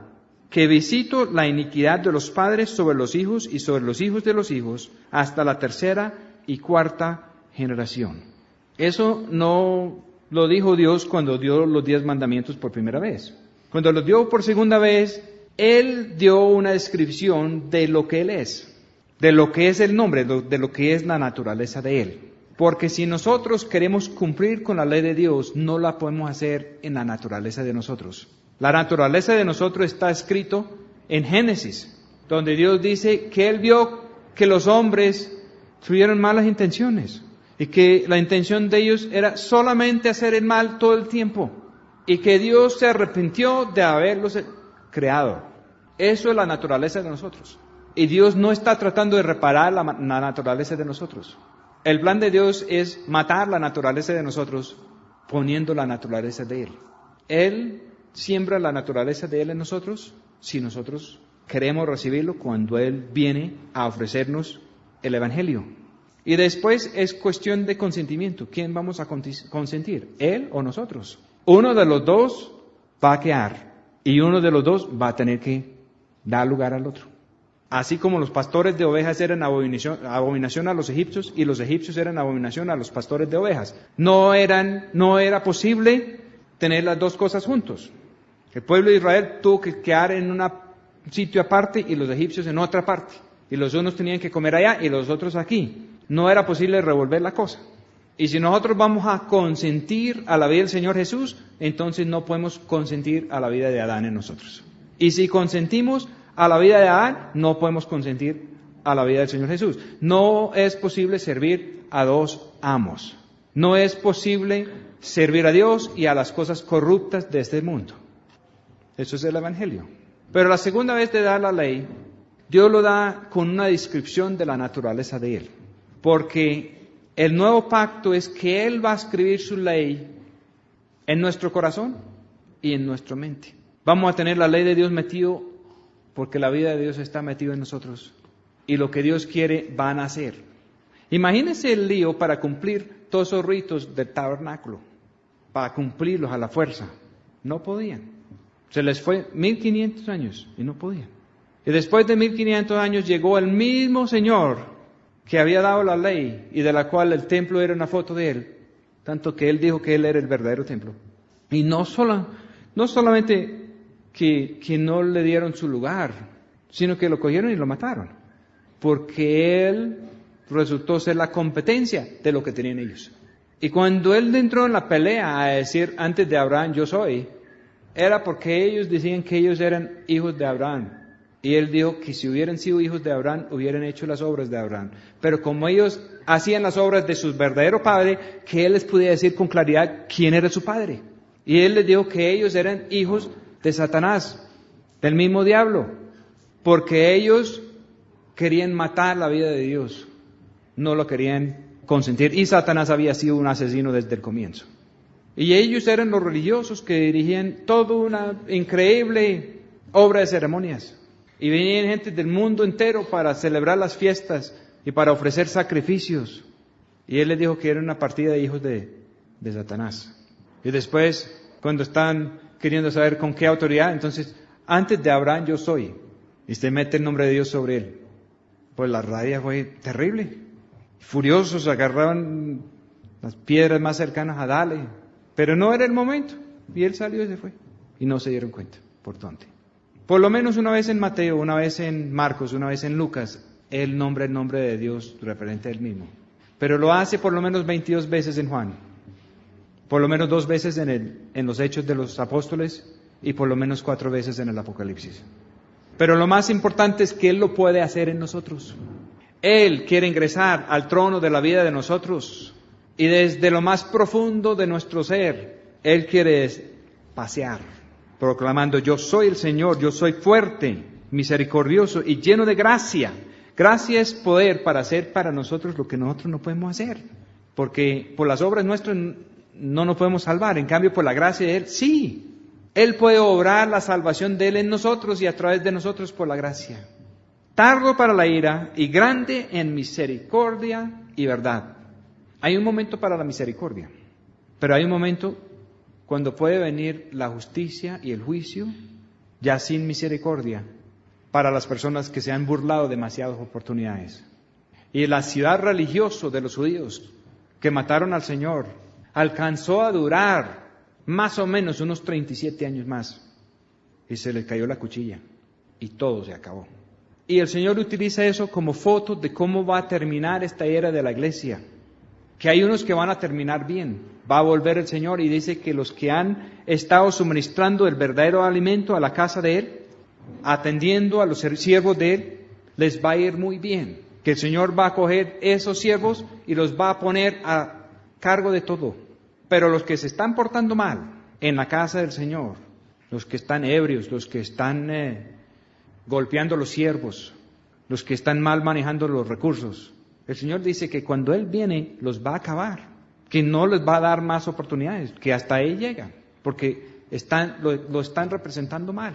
que visito la iniquidad de los padres sobre los hijos y sobre los hijos de los hijos, hasta la tercera y cuarta generación. Eso no lo dijo Dios cuando dio los 10 mandamientos por primera vez. Cuando los dio por segunda vez, Él dio una descripción de lo que Él es, de lo que es el nombre, de lo que es la naturaleza de Él. Porque si nosotros queremos cumplir con la ley de Dios, no la podemos hacer en la naturaleza de nosotros. La naturaleza de nosotros está escrito en Génesis, donde Dios dice que Él vio que los hombres tuvieron malas intenciones y que la intención de ellos era solamente hacer el mal todo el tiempo y que Dios se arrepintió de haberlos creado. Eso es la naturaleza de nosotros. Y Dios no está tratando de reparar la naturaleza de nosotros. El plan de Dios es matar la naturaleza de nosotros poniendo la naturaleza de Él. Él siembra la naturaleza de Él en nosotros si nosotros queremos recibirlo cuando Él viene a ofrecernos el Evangelio. Y después es cuestión de consentimiento. ¿Quién vamos a consentir? ¿Él o nosotros? Uno de los dos va a quedar y uno de los dos va a tener que dar lugar al otro. Así como los pastores de ovejas eran abominación a los egipcios y los egipcios eran abominación a los pastores de ovejas. No era posible tener las dos cosas juntos. El pueblo de Israel tuvo que quedar en un sitio aparte y los egipcios en otra parte. Y los unos tenían que comer allá y los otros aquí. No era posible revolver la cosa. Y si nosotros vamos a consentir a la vida del Señor Jesús, entonces no podemos consentir a la vida de Adán en nosotros. Y si consentimos a la vida de Adán, no podemos consentir a la vida del Señor Jesús. No es posible servir a dos amos. No es posible servir a Dios y a las cosas corruptas de este mundo. Eso es el Evangelio. Pero la segunda vez de dar la ley, Dios lo da con una descripción de la naturaleza de Él. Porque el nuevo pacto es que Él va a escribir su ley en nuestro corazón y en nuestra mente. Vamos a tener la ley de Dios metido porque la vida de Dios está metida en nosotros. Y lo que Dios quiere van a hacer. Imagínense el lío para cumplir todos esos ritos del tabernáculo para cumplirlos a la fuerza. No podían. Se les fue 1500 años y no podían. Y después de 1500 años llegó el mismo Señor que había dado la ley y de la cual el templo era una foto de Él, tanto que Él dijo que Él era el verdadero templo. Y no solamente que no le dieron su lugar, sino que lo cogieron y lo mataron, porque Él resultó ser la competencia de lo que tenían ellos. Y cuando Él entró en la pelea a decir antes de Abraham yo soy, era porque ellos decían que ellos eran hijos de Abraham. Y Él dijo que si hubieran sido hijos de Abraham, hubieran hecho las obras de Abraham. Pero como ellos hacían las obras de su verdadero padre, que Él les podía decir con claridad quién era su padre. Y Él les dijo que ellos eran hijos de Satanás, del mismo diablo, porque ellos querían matar la vida de Dios, no lo querían consentir. Y Satanás había sido un asesino desde el comienzo. Y ellos eran los religiosos que dirigían toda una increíble obra de ceremonias. Y venían gente del mundo entero para celebrar las fiestas y para ofrecer sacrificios. Y Él les dijo que era una partida de hijos de Satanás. Y después, cuando están queriendo saber con qué autoridad, entonces, antes de Abraham yo soy. Y usted mete el nombre de Dios sobre él. Pues la rabia fue terrible. Furiosos agarraban las piedras más cercanas a darle. Pero no era el momento. Y Él salió y se fue. Y no se dieron cuenta. Por dónde. Por lo menos una vez en Mateo, una vez en Marcos, una vez en Lucas, Él nombra el nombre de Dios referente a Él mismo. Pero lo hace por lo menos 22 veces en Juan. Por lo menos 2 veces en los Hechos de los Apóstoles y por lo menos 4 veces en el Apocalipsis. Pero lo más importante es que Él lo puede hacer en nosotros. Él quiere ingresar al trono de la vida de nosotros y desde lo más profundo de nuestro ser, Él quiere pasear, proclamando: yo soy el Señor, yo soy fuerte, misericordioso y lleno de gracia. Gracia es poder para hacer para nosotros lo que nosotros no podemos hacer, porque por las obras nuestras no nos podemos salvar, en cambio por la gracia de Él, sí. Él puede obrar la salvación de Él en nosotros y a través de nosotros por la gracia. Tardo para la ira y grande en misericordia y verdad. Hay un momento para la misericordia, pero hay un momento cuando puede venir la justicia y el juicio, ya sin misericordia, para las personas que se han burlado demasiadas oportunidades. Y la ciudad religiosa de los judíos que mataron al Señor alcanzó a durar más o menos unos 37 años más. Y se les cayó la cuchilla y todo se acabó. Y el Señor utiliza eso como foto de cómo va a terminar esta era de la iglesia. Que hay unos que van a terminar bien. Va a volver el Señor y dice que los que han estado suministrando el verdadero alimento a la casa de Él, atendiendo a los siervos de Él, les va a ir muy bien. Que el Señor va a coger esos siervos y los va a poner a cargo de todo. Pero los que se están portando mal en la casa del Señor, los que están ebrios, los que están golpeando a los siervos, los que están mal manejando los recursos, el Señor dice que cuando Él viene los va a acabar, que no les va a dar más oportunidades, que hasta ahí llegan, porque lo están representando mal.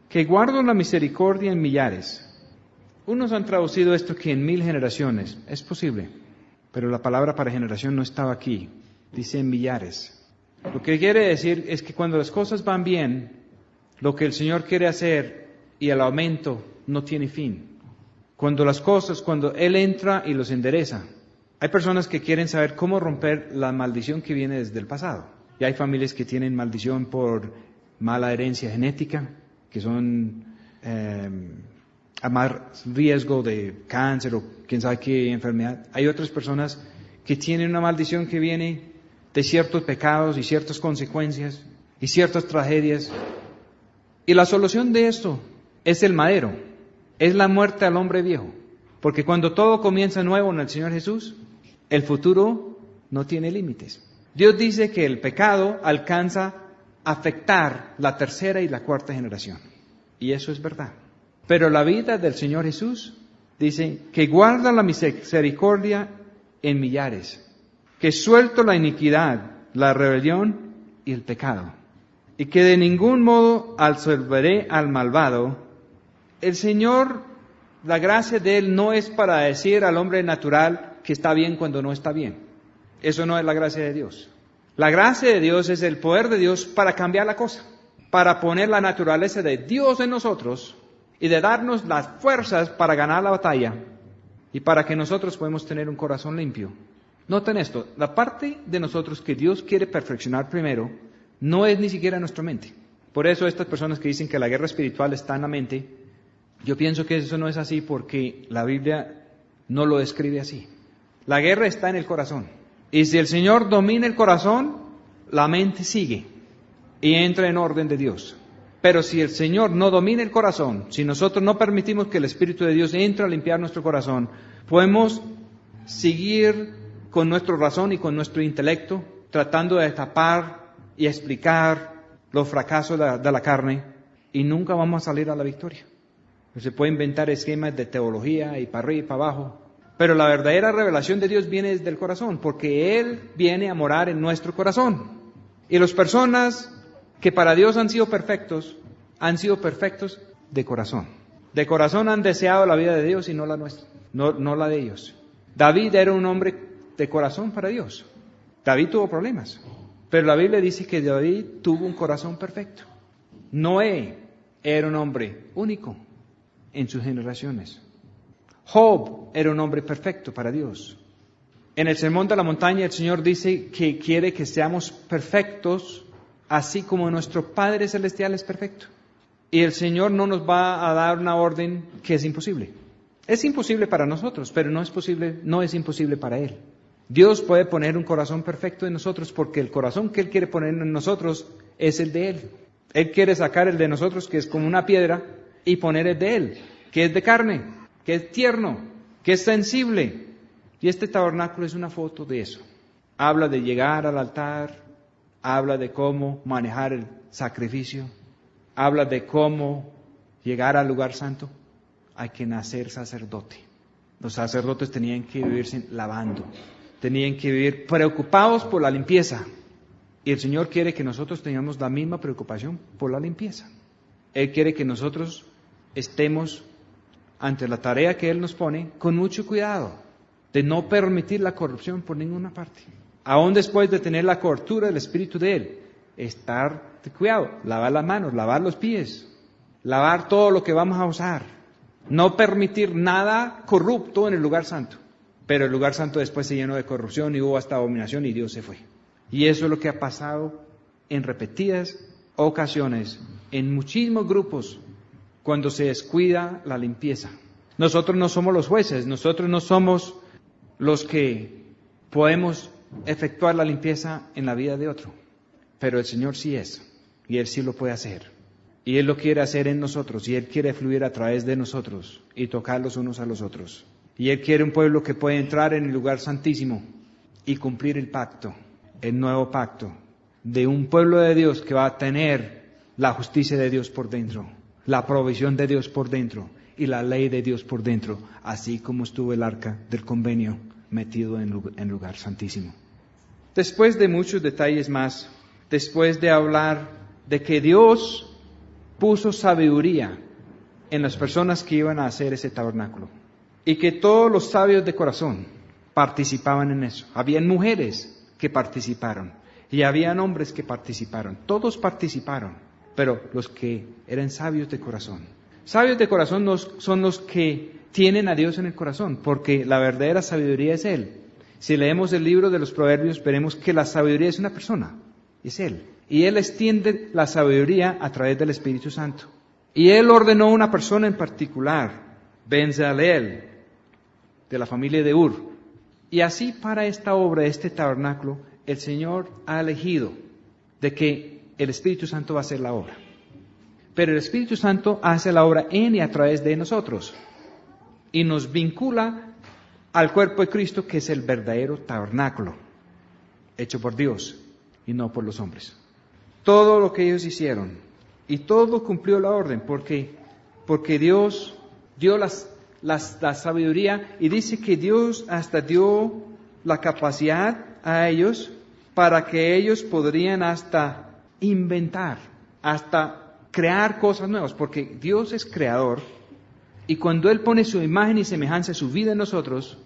Que guardo la misericordia en millares. Unos han traducido esto que en 1000 generaciones. Es posible, pero la palabra para generación no estaba aquí. Dice en millares. Lo que quiere decir es que cuando las cosas van bien, lo que el Señor quiere hacer y el aumento no tiene fin. Cuando Él entra y los endereza. Hay personas que quieren saber cómo romper la maldición que viene desde el pasado. Y hay familias que tienen maldición por mala herencia genética, que son a más riesgo de cáncer o quién sabe qué enfermedad. Hay otras personas que tienen una maldición que viene de ciertos pecados y ciertas consecuencias y ciertas tragedias. Y la solución de esto es el madero, es la muerte al hombre viejo. Porque cuando todo comienza nuevo en el Señor Jesús, el futuro no tiene límites. Dios dice que el pecado alcanza a afectar la 3ª y la 4ª generación. Y eso es verdad. Pero la vida del Señor Jesús dice que guarda la misericordia en millares, que suelto la iniquidad, la rebelión y el pecado, y que de ningún modo absolveré al malvado. El Señor, la gracia de Él no es para decir al hombre natural que está bien cuando no está bien. Eso no es la gracia de Dios. La gracia de Dios es el poder de Dios para cambiar la cosa, para poner la naturaleza de Dios en nosotros y de darnos las fuerzas para ganar la batalla y para que nosotros podamos tener un corazón limpio. Noten esto, la parte de nosotros que Dios quiere perfeccionar primero no es ni siquiera nuestra mente. Por eso estas personas que dicen que la guerra espiritual está en la mente, yo pienso que eso no es así porque la Biblia no lo describe así. La guerra está en el corazón. Y si el Señor domina el corazón, la mente sigue y entra en orden de Dios. Pero si el Señor no domina el corazón, si nosotros no permitimos que el Espíritu de Dios entre a limpiar nuestro corazón, podemos seguir con nuestra razón y con nuestro intelecto, tratando de tapar y explicar los fracasos de la carne, y nunca vamos a salir a la victoria. Se puede inventar esquemas de teología y para arriba y para abajo, pero la verdadera revelación de Dios viene desde el corazón, porque Él viene a morar en nuestro corazón. Y las personas que para Dios han sido perfectos de corazón. De corazón han deseado la vida de Dios y no la nuestra, no la de ellos. David era un hombre de corazón para Dios. David tuvo problemas, pero la Biblia dice que David tuvo un corazón perfecto. Noé era un hombre único en sus generaciones. Job era un hombre perfecto para Dios. En el Sermón de la Montaña el Señor dice que quiere que seamos perfectos, así como nuestro Padre Celestial es perfecto. Y el Señor no nos va a dar una orden que es imposible. Es imposible para nosotros, pero no es imposible para Él. Dios puede poner un corazón perfecto en nosotros porque el corazón que Él quiere poner en nosotros es el de Él. Él quiere sacar el de nosotros, que es como una piedra, y poner el de Él, que es de carne, que es tierno, que es sensible. Y este tabernáculo es una foto de eso. Habla de llegar al altar, habla de cómo manejar el sacrificio, habla de cómo llegar al lugar santo. Hay que nacer sacerdote. Los sacerdotes tenían que vivirse lavando, tenían que vivir preocupados por la limpieza. Y el Señor quiere que nosotros tengamos la misma preocupación por la limpieza. Él quiere que nosotros estemos ante la tarea que Él nos pone con mucho cuidado, de no permitir la corrupción por ninguna parte. Aún después de tener la cobertura del Espíritu de Él, estar de cuidado, lavar las manos, lavar los pies, lavar todo lo que vamos a usar. No permitir nada corrupto en el lugar santo. Pero el lugar santo después se llenó de corrupción y hubo hasta abominación y Dios se fue. Y eso es lo que ha pasado en repetidas ocasiones, en muchísimos grupos, cuando se descuida la limpieza. Nosotros no somos los jueces, nosotros no somos los que podemos efectuar la limpieza en la vida de otro. Pero el Señor sí es, y Él sí lo puede hacer. Y Él lo quiere hacer en nosotros, y Él quiere fluir a través de nosotros, y tocar los unos a los otros. Y Él quiere un pueblo que pueda entrar en el lugar santísimo, y cumplir el pacto, el nuevo pacto, de un pueblo de Dios que va a tener la justicia de Dios por dentro, la provisión de Dios por dentro, y la ley de Dios por dentro, así como estuvo el arca del convenio metido en lugar santísimo. Después de muchos detalles más, después de hablar de que Dios puso sabiduría en las personas que iban a hacer ese tabernáculo, y que todos los sabios de corazón participaban en eso. Habían mujeres que participaron, y habían hombres que participaron. Todos participaron, pero los que eran sabios de corazón. Sabios de corazón son los que tienen a Dios en el corazón, porque la verdadera sabiduría es Él. Si leemos el libro de los Proverbios, veremos que la sabiduría es una persona, es Él. Y Él extiende la sabiduría a través del Espíritu Santo. Y Él ordenó a una persona en particular, Bezaleel, de la familia de Ur. Y así para esta obra, este tabernáculo, el Señor ha elegido de que el Espíritu Santo va a hacer la obra. Pero el Espíritu Santo hace la obra en y a través de nosotros. Y nos vincula al cuerpo de Cristo, que es el verdadero tabernáculo, hecho por Dios y no por los hombres. Todo lo que ellos hicieron, y todo cumplió la orden, porque Dios dio la sabiduría, y dice que Dios hasta dio la capacidad a ellos para que ellos podrían hasta inventar, hasta crear cosas nuevas, porque Dios es creador, y cuando Él pone su imagen y semejanza, su vida en nosotros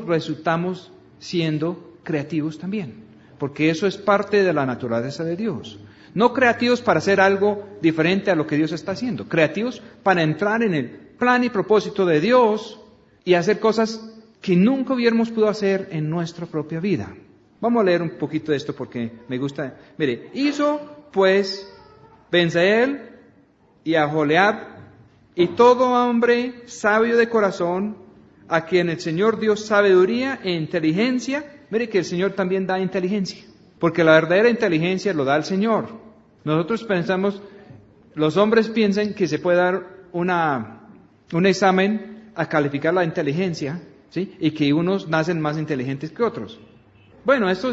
resultamos siendo creativos también, porque eso es parte de la naturaleza de Dios. No creativos para hacer algo diferente a lo que Dios está haciendo, creativos para entrar en el plan y propósito de Dios y hacer cosas que nunca hubiéramos podido hacer en nuestra propia vida. Vamos a leer un poquito de esto porque me gusta. Mire, hizo pues Bezaleel y Aholiab y todo hombre sabio de corazón, a quien el Señor dio sabiduría e inteligencia. Mire que el Señor también da inteligencia, porque la verdadera inteligencia lo da el Señor. Nosotros pensamos, los hombres piensan que se puede dar un examen a calificar la inteligencia, ¿sí? Y que unos nacen más inteligentes que otros. Bueno, eso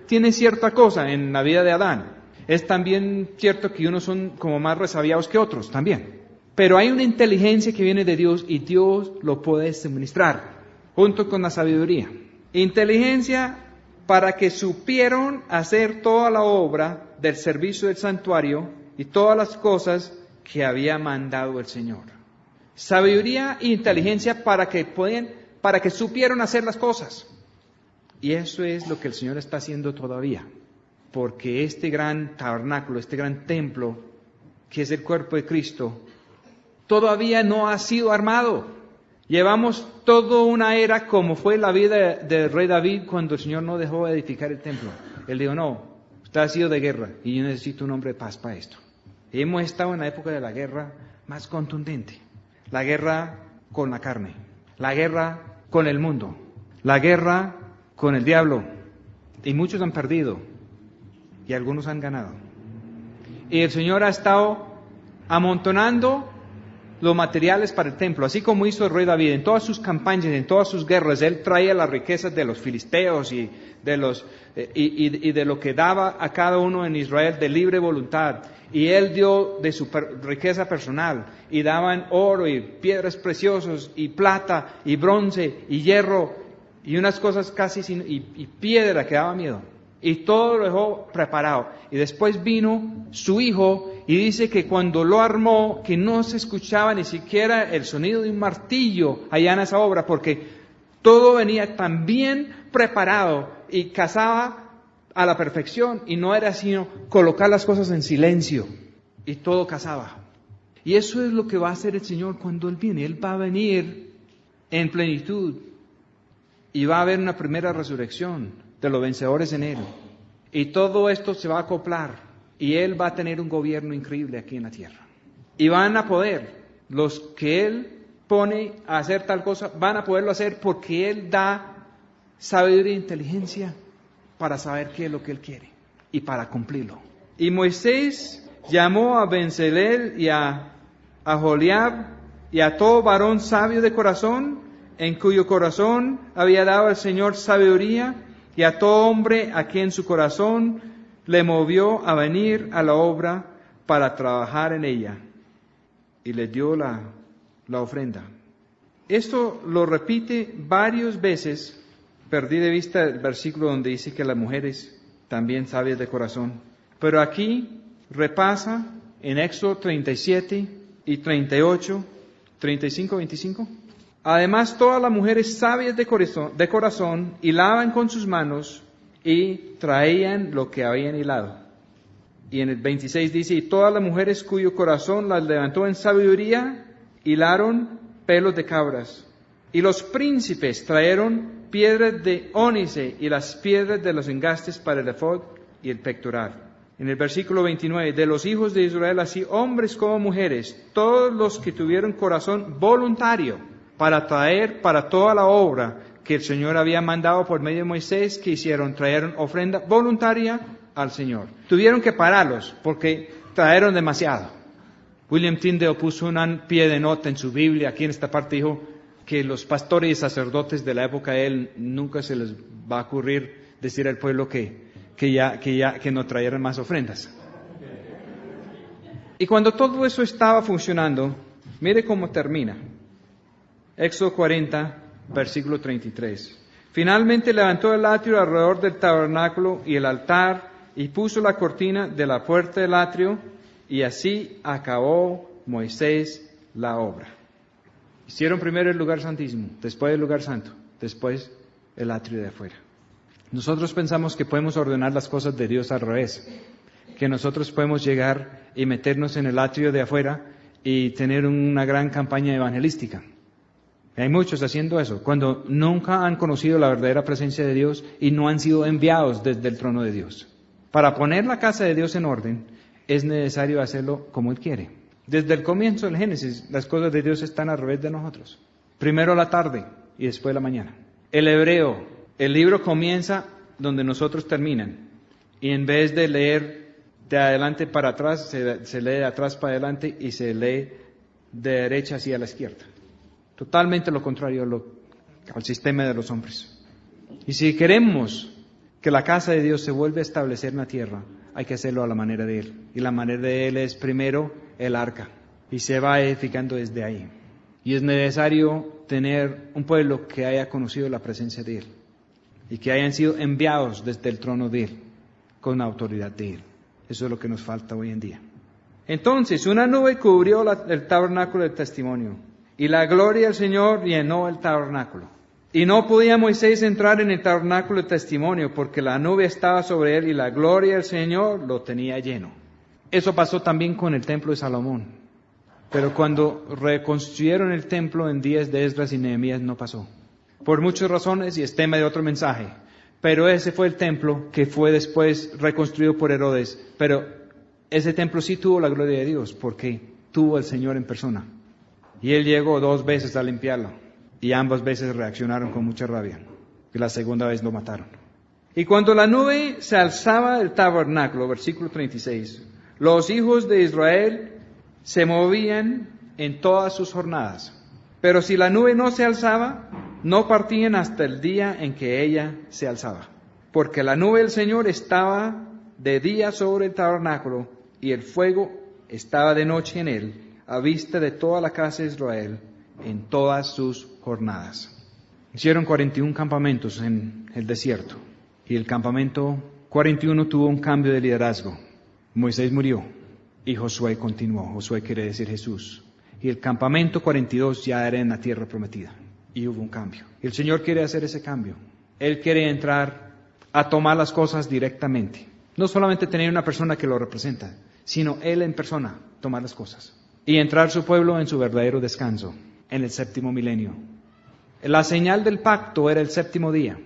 tiene cierta cosa en la vida de Adán. Es también cierto que unos son como más resabiados que otros también. Pero hay una inteligencia que viene de Dios y Dios lo puede suministrar junto con la sabiduría. Inteligencia para que supieron hacer toda la obra del servicio del santuario y todas las cosas que había mandado el Señor. Sabiduría e inteligencia para que supieron hacer las cosas. Y eso es lo que el Señor está haciendo todavía. Porque este gran tabernáculo, este gran templo, que es el cuerpo de Cristo, todavía no ha sido armado. Llevamos toda una era como fue la vida del rey David cuando el Señor no dejó edificar el templo. Él dijo, no, usted ha sido de guerra y yo necesito un hombre de paz para esto. Y hemos estado en la época de la guerra más contundente. La guerra con la carne, la guerra con el mundo, la guerra con el diablo. Y muchos han perdido y algunos han ganado. Y el Señor ha estado amontonando los materiales para el templo, así como hizo el rey David en todas sus campañas, en todas sus guerras. Él traía las riquezas de los filisteos y de lo que daba a cada uno en Israel de libre voluntad. Y él dio de su riqueza personal, y daban oro y piedras preciosas y plata y bronce y hierro y unas cosas casi y piedra que daba miedo. Y todo lo dejó preparado. Y después vino su hijo y dice que cuando lo armó, que no se escuchaba ni siquiera el sonido de un martillo allá en esa obra, porque todo venía tan bien preparado y casaba a la perfección, y no era sino colocar las cosas en silencio y todo casaba. Y eso es lo que va a hacer el Señor cuando Él viene. Él va a venir en plenitud y va a haber una primera resurrección de los vencedores en Él. Y todo esto se va a acoplar y Él va a tener un gobierno increíble aquí en la tierra. Y van a poder, los que Él pone a hacer tal cosa, van a poderlo hacer porque Él da sabiduría e inteligencia para saber qué es lo que Él quiere y para cumplirlo. Y Moisés llamó a Bezaleel y a Aholiab y a todo varón sabio de corazón, en cuyo corazón había dado el Señor sabiduría, y a todo hombre a quien su corazón le movió a venir a la obra para trabajar en ella. Y le dio la ofrenda. Esto lo repite varias veces. Perdí de vista el versículo donde dice que las mujeres también sabias de corazón. Pero aquí repasa en Éxodo 37 y 38, 35, 25. Además, todas las mujeres sabias de corazón hilaban con sus manos y traían lo que habían hilado. Y en el 26 dice, y todas las mujeres cuyo corazón las levantó en sabiduría, hilaron pelos de cabras. Y los príncipes trajeron piedras de ónice y las piedras de los engastes para el efod y el pectoral. En el versículo 29, de los hijos de Israel, así hombres como mujeres, todos los que tuvieron corazón voluntario para traer para toda la obra que el Señor había mandado por medio de Moisés, que hicieron, trajeron ofrenda voluntaria al Señor. Tuvieron que pararlos porque trajeron demasiado. William Tyndale puso un pie de nota en su Biblia, aquí en esta parte dijo que los pastores y sacerdotes de la época de él nunca se les va a ocurrir decir al pueblo que no trajeran más ofrendas. Y cuando todo eso estaba funcionando, mire cómo termina. Éxodo 40, versículo 33. Finalmente levantó el atrio alrededor del tabernáculo y el altar y puso la cortina de la puerta del atrio, y así acabó Moisés la obra. Hicieron primero el lugar santísimo, después el lugar santo, después el atrio de afuera. Nosotros pensamos que podemos ordenar las cosas de Dios al revés, que nosotros podemos llegar y meternos en el atrio de afuera y tener una gran campaña evangelística. Hay muchos haciendo eso, cuando nunca han conocido la verdadera presencia de Dios y no han sido enviados desde el trono de Dios. Para poner la casa de Dios en orden, es necesario hacerlo como Él quiere. Desde el comienzo del Génesis, las cosas de Dios están al revés de nosotros. Primero la tarde y después la mañana. El hebreo, el libro comienza donde nosotros terminan. Y en vez de leer de adelante para atrás, se lee de atrás para adelante y se lee de derecha hacia la izquierda. Totalmente lo contrario al sistema de los hombres. Y si queremos que la casa de Dios se vuelva a establecer en la tierra, hay que hacerlo a la manera de Él. Y la manera de Él es primero el arca. Y se va edificando desde ahí. Y es necesario tener un pueblo que haya conocido la presencia de Él. Y que hayan sido enviados desde el trono de Él, con la autoridad de Él. Eso es lo que nos falta hoy en día. Entonces, una nube cubrió el tabernáculo del testimonio. Y la gloria del Señor llenó el tabernáculo. Y no podía Moisés entrar en el tabernáculo del testimonio porque la nube estaba sobre él y la gloria del Señor lo tenía lleno. Eso pasó también con el templo de Salomón. Pero cuando reconstruyeron el templo en días de Esdras y Nehemías no pasó. Por muchas razones y es tema de otro mensaje. Pero ese fue el templo que fue después reconstruido por Herodes. Pero ese templo sí tuvo la gloria de Dios porque tuvo al Señor en persona. Y Él llegó 2 veces a limpiarlo. Y ambas veces reaccionaron con mucha rabia. Y la segunda vez lo mataron. Y cuando la nube se alzaba del tabernáculo, versículo 36, los hijos de Israel se movían en todas sus jornadas. Pero si la nube no se alzaba, no partían hasta el día en que ella se alzaba. Porque la nube del Señor estaba de día sobre el tabernáculo y el fuego estaba de noche en él, a vista de toda la casa de Israel en todas sus jornadas. Hicieron 41 campamentos en el desierto y el campamento 41 tuvo un cambio de liderazgo. Moisés murió y Josué continuó. Josué quiere decir Jesús. Y el campamento 42 ya era en la tierra prometida y hubo un cambio. El Señor quiere hacer ese cambio. Él quiere entrar a tomar las cosas directamente. No solamente tener una persona que lo representa, sino Él en persona tomar las cosas. Y entrar su pueblo en su verdadero descanso, en el 7º milenio. La señal del pacto era el 7º día.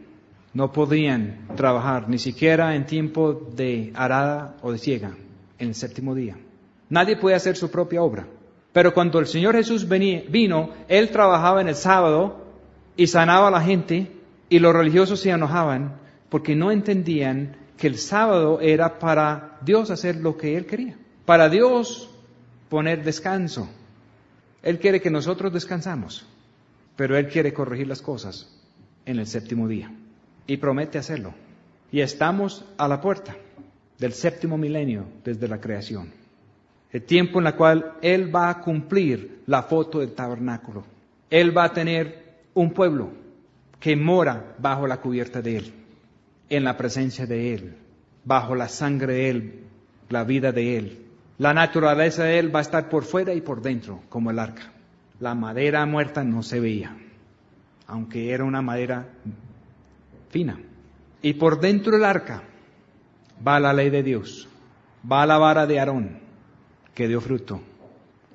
No podían trabajar ni siquiera en tiempo de arada o de siega, en el 7º día. Nadie puede hacer su propia obra. Pero cuando el Señor Jesús vino, Él trabajaba en el sábado y sanaba a la gente y los religiosos se enojaban porque no entendían que el sábado era para Dios hacer lo que Él quería. Para Dios poner descanso. Él quiere que nosotros descansamos, pero Él quiere corregir las cosas en el 7º día y promete hacerlo. Y estamos a la puerta del 7º milenio desde la creación, el tiempo en el cual Él va a cumplir la foto del tabernáculo. Él va a tener un pueblo que mora bajo la cubierta de Él, en la presencia de Él, bajo la sangre de Él, la vida de Él. La naturaleza de Él va a estar por fuera y por dentro, como el arca. La madera muerta no se veía, aunque era una madera fina. Y por dentro del arca va la ley de Dios, va la vara de Aarón, que dio fruto,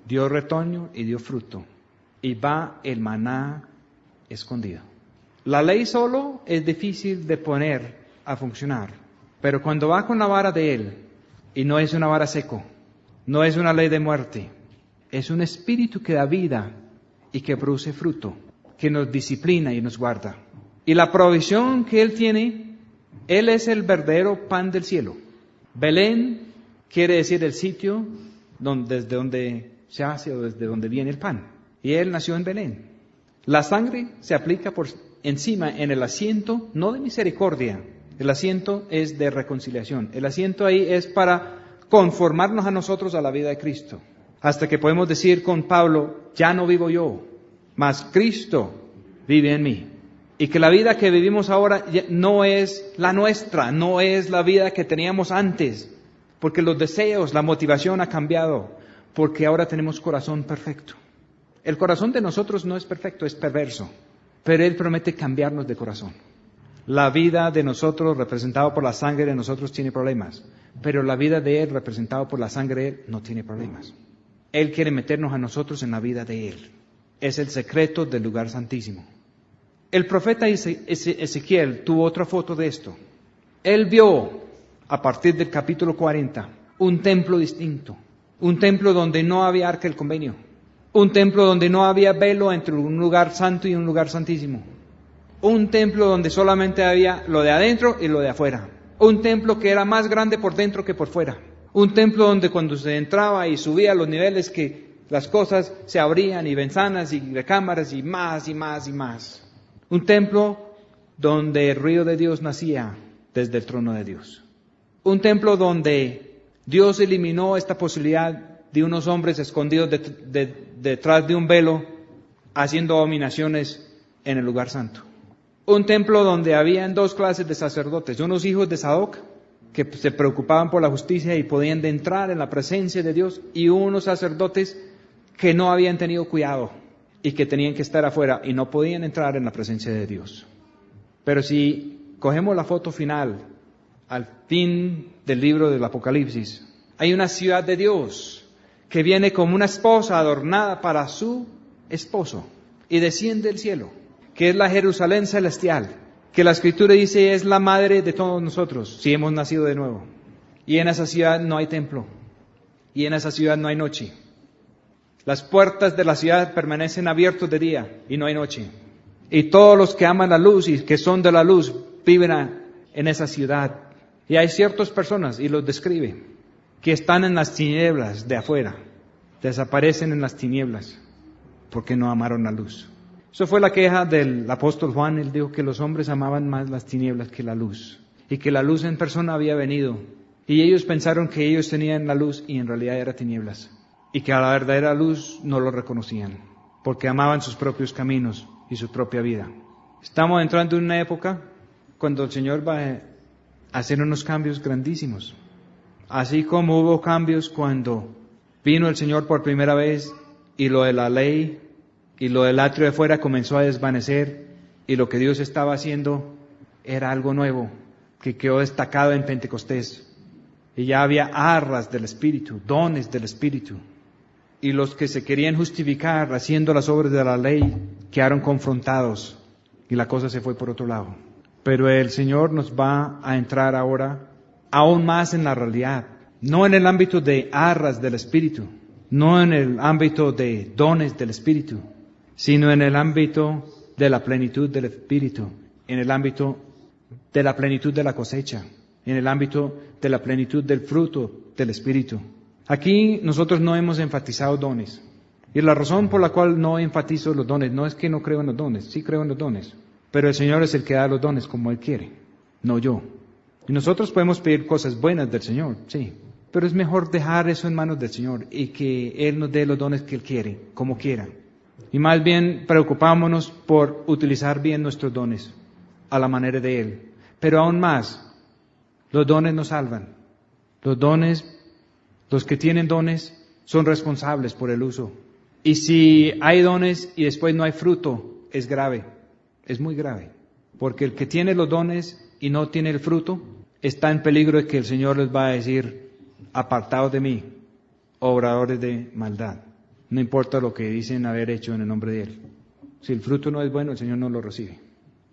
dio retoño y dio fruto, y va el maná escondido. La ley solo es difícil de poner a funcionar, pero cuando va con la vara de Él, y no es una vara seco, no es una ley de muerte, es un espíritu que da vida y que produce fruto, que nos disciplina y nos guarda. Y la provisión que Él tiene, Él es el verdadero pan del cielo. Belén quiere decir el sitio desde donde se hace o desde donde viene el pan. Y Él nació en Belén. La sangre se aplica por encima en el asiento, no de misericordia, el asiento es de reconciliación. El asiento ahí es para conformarnos a nosotros a la vida de Cristo. Hasta que podemos decir con Pablo, ya no vivo yo, mas Cristo vive en mí. Y que la vida que vivimos ahora no es la nuestra, no es la vida que teníamos antes. Porque los deseos, la motivación ha cambiado. Porque ahora tenemos corazón perfecto. El corazón de nosotros no es perfecto, es perverso. Pero Él promete cambiarnos de corazón. La vida de nosotros, representado por la sangre de nosotros, tiene problemas. Pero la vida de Él, representado por la sangre de Él, no tiene problemas. Él quiere meternos a nosotros en la vida de Él. Es el secreto del lugar santísimo. El profeta Ezequiel tuvo otra foto de esto. Él vio, a partir del capítulo 40, un templo distinto. Un templo donde no había arca del convenio. Un templo donde no había velo entre un lugar santo y un lugar santísimo. Un templo donde solamente había lo de adentro y lo de afuera. Un templo que era más grande por dentro que por fuera. Un templo donde cuando se entraba y subía los niveles que las cosas se abrían y ventanas y recámaras y más y más y más. Un templo donde el río de Dios nacía desde el trono de Dios. Un templo donde Dios eliminó esta posibilidad de unos hombres escondidos detrás de un velo haciendo abominaciones en el lugar santo. Un templo donde habían dos clases de sacerdotes, unos hijos de Sadoc, que se preocupaban por la justicia y podían entrar en la presencia de Dios, y unos sacerdotes que no habían tenido cuidado y que tenían que estar afuera y no podían entrar en la presencia de Dios. Pero si cogemos la foto final, al fin del libro del Apocalipsis, hay una ciudad de Dios que viene como una esposa adornada para su esposo y desciende del cielo, que es la Jerusalén celestial, que la Escritura dice es la madre de todos nosotros, si hemos nacido de nuevo. Y en esa ciudad no hay templo, y en esa ciudad no hay noche. Las puertas de la ciudad permanecen abiertas de día, y no hay noche. Y todos los que aman la luz y que son de la luz viven en esa ciudad. Y hay ciertas personas, y los describe, que están en las tinieblas de afuera, desaparecen en las tinieblas, porque no amaron la luz. Eso fue la queja del apóstol Juan. Él dijo que los hombres amaban más las tinieblas que la luz, y que la luz en persona había venido, y ellos pensaron que ellos tenían la luz y en realidad era tinieblas, y que a la verdadera luz no lo reconocían, porque amaban sus propios caminos y su propia vida. Estamos entrando en una época cuando el Señor va a hacer unos cambios grandísimos, así como hubo cambios cuando vino el Señor por primera vez y lo de la ley y lo del atrio de fuera comenzó a desvanecer, y lo que Dios estaba haciendo era algo nuevo, que quedó destacado en Pentecostés. Y ya había arras del Espíritu, dones del Espíritu. Y los que se querían justificar haciendo las obras de la ley quedaron confrontados, y la cosa se fue por otro lado. Pero el Señor nos va a entrar ahora aún más en la realidad, no en el ámbito de arras del Espíritu, no en el ámbito de dones del Espíritu, sino en el ámbito de la plenitud del Espíritu, en el ámbito de la plenitud de la cosecha, en el ámbito de la plenitud del fruto del Espíritu. Aquí nosotros no hemos enfatizado dones, y la razón por la cual no enfatizo los dones no es que no creo en los dones, sí creo en los dones, pero el Señor es el que da los dones como Él quiere, no yo. Y nosotros podemos pedir cosas buenas del Señor, sí, pero es mejor dejar eso en manos del Señor y que Él nos dé los dones que Él quiere, como quiera. Y más bien preocupámonos por utilizar bien nuestros dones a la manera de Él. Pero aún más, los dones nos salvan. Los que tienen dones son responsables por el uso. Y si hay dones y después no hay fruto, es grave, es muy grave. Porque el que tiene los dones y no tiene el fruto, está en peligro de que el Señor les va a decir, apartados de mí, obradores de maldad. No importa lo que dicen haber hecho en el nombre de Él. Si el fruto no es bueno, el Señor no lo recibe.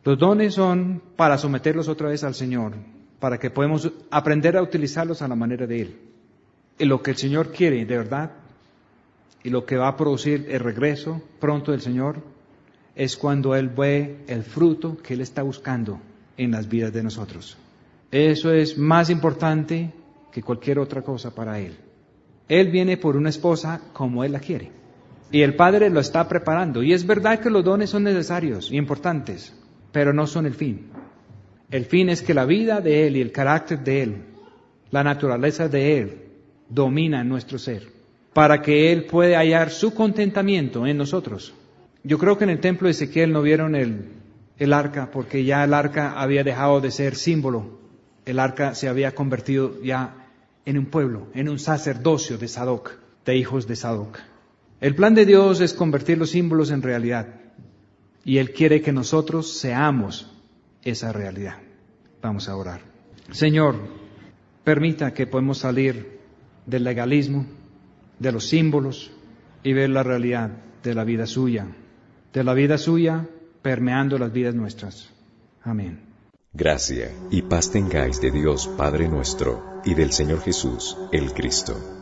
Los dones son para someterlos otra vez al Señor, para que podamos aprender a utilizarlos a la manera de Él. Y lo que el Señor quiere de verdad, y lo que va a producir el regreso pronto del Señor, es cuando Él ve el fruto que Él está buscando en las vidas de nosotros. Eso es más importante que cualquier otra cosa para Él. Él viene por una esposa como Él la quiere. Y el Padre lo está preparando. Y es verdad que los dones son necesarios y importantes, pero no son el fin. El fin es que la vida de Él y el carácter de Él, la naturaleza de Él, domina nuestro ser, para que Él pueda hallar su contentamiento en nosotros. Yo creo que en el templo de Ezequiel no vieron el arca, porque ya el arca había dejado de ser símbolo. El arca se había convertido ya en un pueblo, en un sacerdocio de Sadoc, de hijos de Sadoc. El plan de Dios es convertir los símbolos en realidad. Y Él quiere que nosotros seamos esa realidad. Vamos a orar. Señor, permita que podamos salir del legalismo, de los símbolos y ver la realidad de la vida suya permeando las vidas nuestras. Amén. Gracia y paz tengáis de Dios Padre nuestro y del Señor Jesús, el Cristo.